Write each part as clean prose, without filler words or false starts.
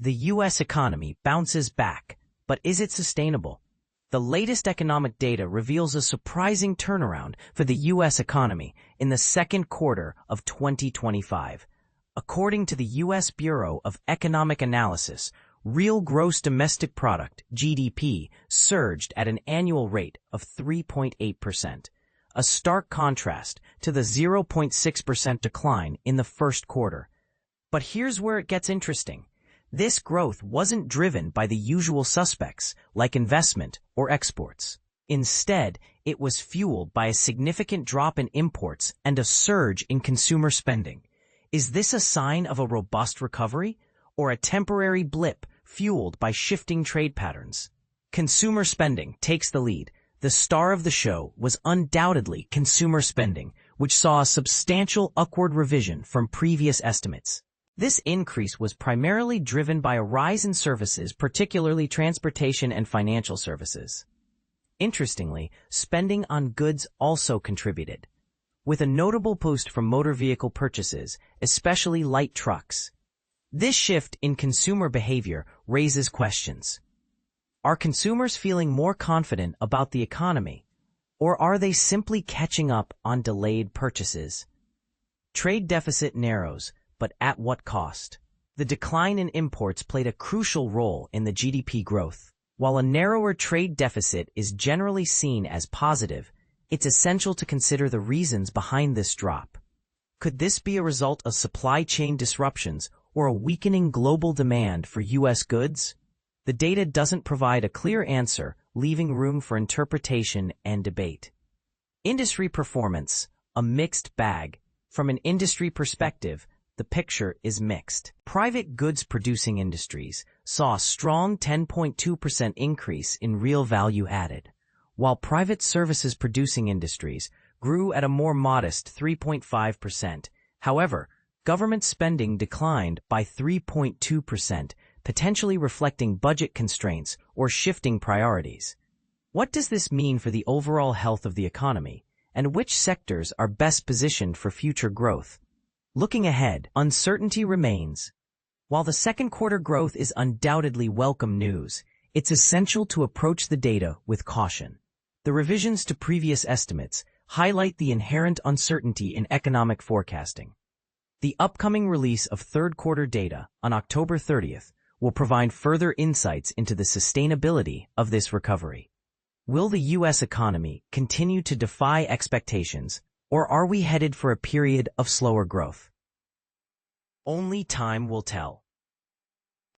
The U.S. economy bounces back, but is it sustainable? The latest economic data reveals a surprising turnaround for the U.S. economy in the second quarter of 2025. According to the U.S. Bureau of Economic Analysis, real gross domestic product, GDP, surged at an annual rate of 3.8%, a stark contrast to the 0.6% decline in the first quarter. But here's where it gets interesting. This growth wasn't driven by the usual suspects like investment or exports. Instead, it was fueled by a significant drop in imports and a surge in consumer spending. Is this a sign of a robust recovery or a temporary blip fueled by shifting trade patterns? Consumer spending takes the lead. The star of the show was undoubtedly consumer spending, which saw a substantial upward revision from previous estimates. This increase was primarily driven by a rise in services, particularly transportation and financial services. Interestingly, spending on goods also contributed, with a notable boost from motor vehicle purchases, especially light trucks. This shift in consumer behavior raises questions. Are consumers feeling more confident about the economy, or are they simply catching up on delayed purchases? Trade deficit narrows, but at what cost? The decline in imports played a crucial role in the GDP growth. While a narrower trade deficit is generally seen as positive, it's essential to consider the reasons behind this drop. Could this be a result of supply chain disruptions or a weakening global demand for U.S. goods? The data doesn't provide a clear answer, leaving room for interpretation and debate. Industry performance, a mixed bag. From an industry perspective, the picture is mixed. Private goods-producing industries saw a strong 10.2% increase in real value added, while private services-producing industries grew at a more modest 3.5%. However, government spending declined by 3.2%, potentially reflecting budget constraints or shifting priorities. What does this mean for the overall health of the economy, and which sectors are best positioned for future growth? Looking ahead, uncertainty remains. While the second quarter growth is undoubtedly welcome news, it's essential to approach the data with caution. The revisions to previous estimates highlight the inherent uncertainty in economic forecasting. The upcoming release of third quarter data on October 30th will provide further insights into the sustainability of this recovery. Will the U.S. economy continue to defy expectations, or are we headed for a period of slower growth? Only time will tell.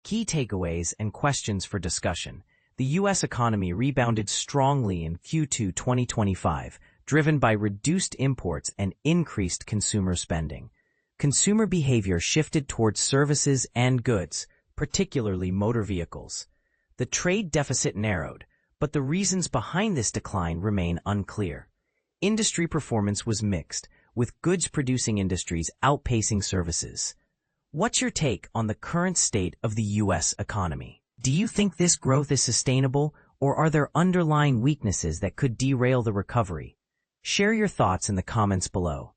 Key takeaways and questions for discussion. The U.S. economy rebounded strongly in Q2 2025, driven by reduced imports and increased consumer spending. Consumer behavior shifted towards services and goods, particularly motor vehicles. The trade deficit narrowed, but the reasons behind this decline remain unclear. Industry performance was mixed, with goods-producing industries outpacing services. What's your take on the current state of the U.S. economy? Do you think this growth is sustainable, or are there underlying weaknesses that could derail the recovery? Share your thoughts in the comments below.